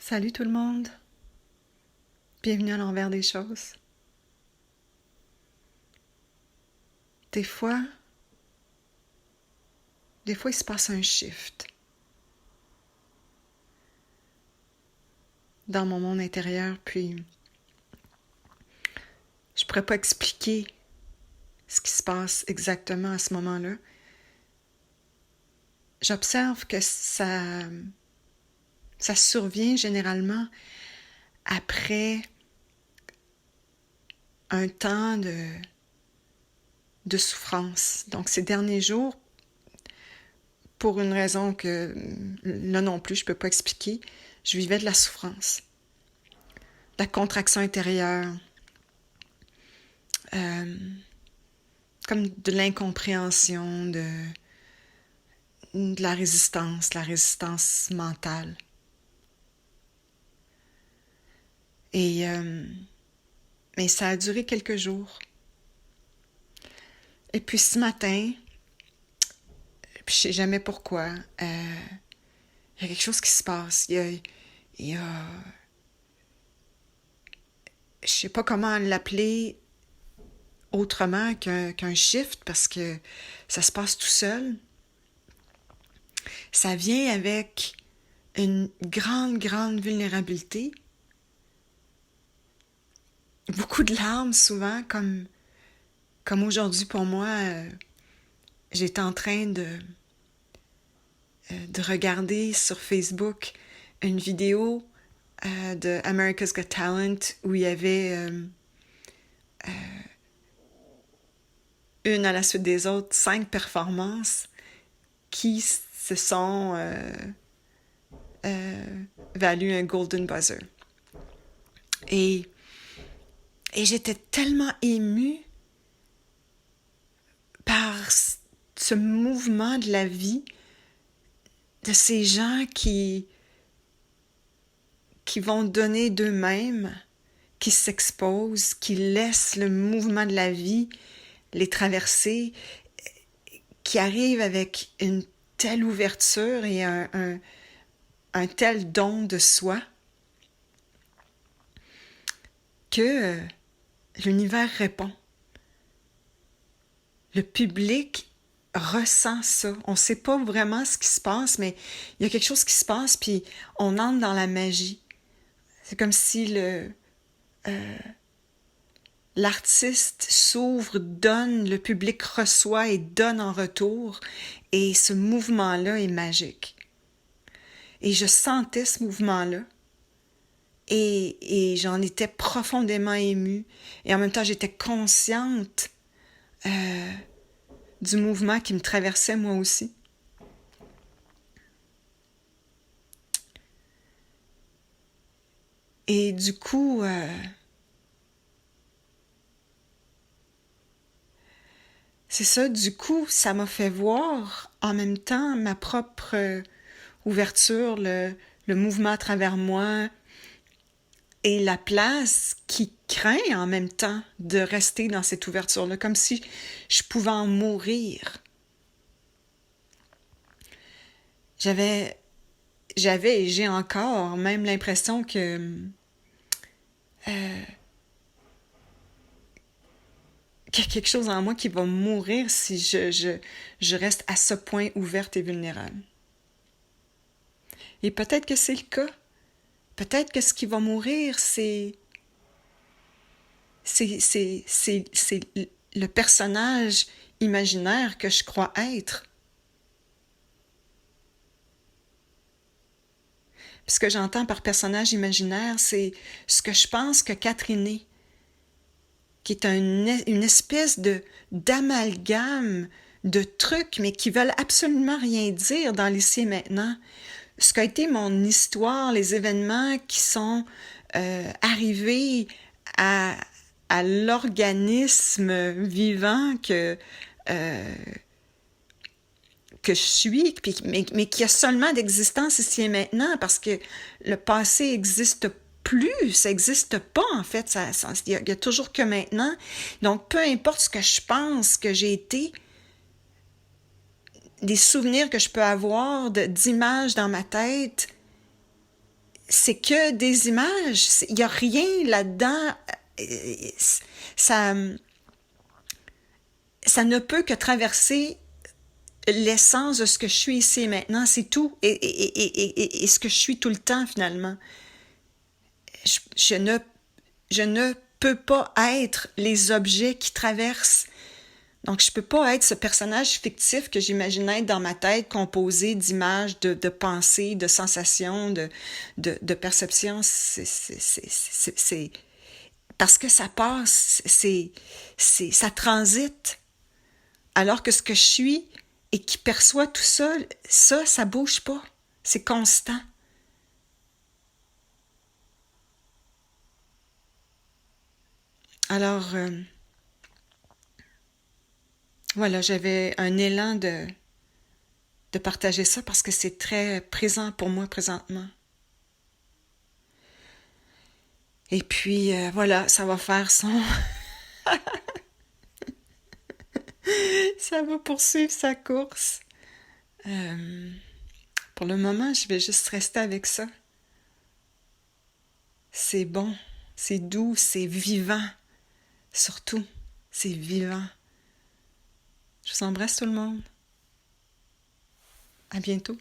Salut tout le monde, bienvenue à l'envers des choses. Des fois, il se passe un shift dans mon monde intérieur, puis je pourrais pas expliquer ce qui se passe exactement à ce moment-là. J'observe que ça survient généralement après un temps de souffrance. Donc ces derniers jours, pour une raison que là non plus je peux pas expliquer, je vivais de la souffrance, de la contraction intérieure, comme de l'incompréhension, de la résistance mentale. Mais ça a duré quelques jours. Et puis ce matin, puis je sais jamais pourquoi, il y a quelque chose qui se passe. Il y a je sais pas comment l'appeler autrement qu'un shift, parce que ça se passe tout seul. Ça vient avec une grande vulnérabilité. Beaucoup de larmes souvent, comme aujourd'hui pour moi. J'étais en train de regarder sur Facebook une vidéo de America's Got Talent où il y avait une à la suite des autres, 5 performances qui se sont values un Golden Buzzer. Et j'étais tellement émue par ce mouvement de la vie, de ces gens qui vont donner d'eux-mêmes, qui s'exposent, qui laissent le mouvement de la vie les traverser, qui arrivent avec une telle ouverture et un tel don de soi que l'univers répond. Le public ressent ça. On ne sait pas vraiment ce qui se passe, mais il y a quelque chose qui se passe, puis on entre dans la magie. C'est comme si l'artiste s'ouvre, donne, le public reçoit et donne en retour, et ce mouvement-là est magique. Et je sentais ce mouvement-là, et j'en étais profondément émue, et en même temps j'étais consciente du mouvement qui me traversait moi aussi. Et du coup, c'est ça, du coup, ça m'a fait voir en même temps ma propre ouverture, le mouvement à travers moi et la place qui craint en même temps de rester dans cette ouverture-là, comme si je pouvais en mourir. J'avais et j'ai encore même l'impression que qu'il y a quelque chose en moi qui va mourir si je reste à ce point ouverte et vulnérable. Et peut-être que c'est le cas. Peut-être que ce qui va mourir, c'est le personnage imaginaire que je crois être. Puis ce que j'entends par personnage imaginaire, c'est ce que je pense que Catherine est, qui est une espèce d'amalgame de trucs, mais qui veulent absolument rien dire dans l'ici et maintenant. Ce qu'a été mon histoire, les événements qui sont arrivés à l'organisme vivant que je suis, mais qui a seulement d'existence ici et maintenant, parce que le passé n'existe plus, ça n'existe pas en fait, il y a toujours que maintenant. Donc peu importe ce que je pense que j'ai été, des souvenirs que je peux avoir d'images dans ma tête, c'est que des images. Il n'y a rien là-dedans. Ça, ça ne peut que traverser l'essence de ce que je suis ici et maintenant. C'est tout. Et ce que je suis tout le temps, finalement. Je ne peux pas être les objets qui traversent. Donc, je ne peux pas être ce personnage fictif que j'imaginais être dans ma tête, composé d'images, de pensées, de sensations, de perceptions. C'est parce que ça passe, ça transite. Alors que ce que je suis et qui perçoit tout ça, ça bouge pas. C'est constant. Alors, voilà, j'avais un élan de partager ça parce que c'est très présent pour moi présentement. Et puis, voilà, ça va faire son... ça va poursuivre sa course. Euh, pour le moment, je vais juste rester avec ça. C'est bon, c'est doux, c'est vivant. Surtout, c'est vivant. Je vous embrasse tout le monde. À bientôt.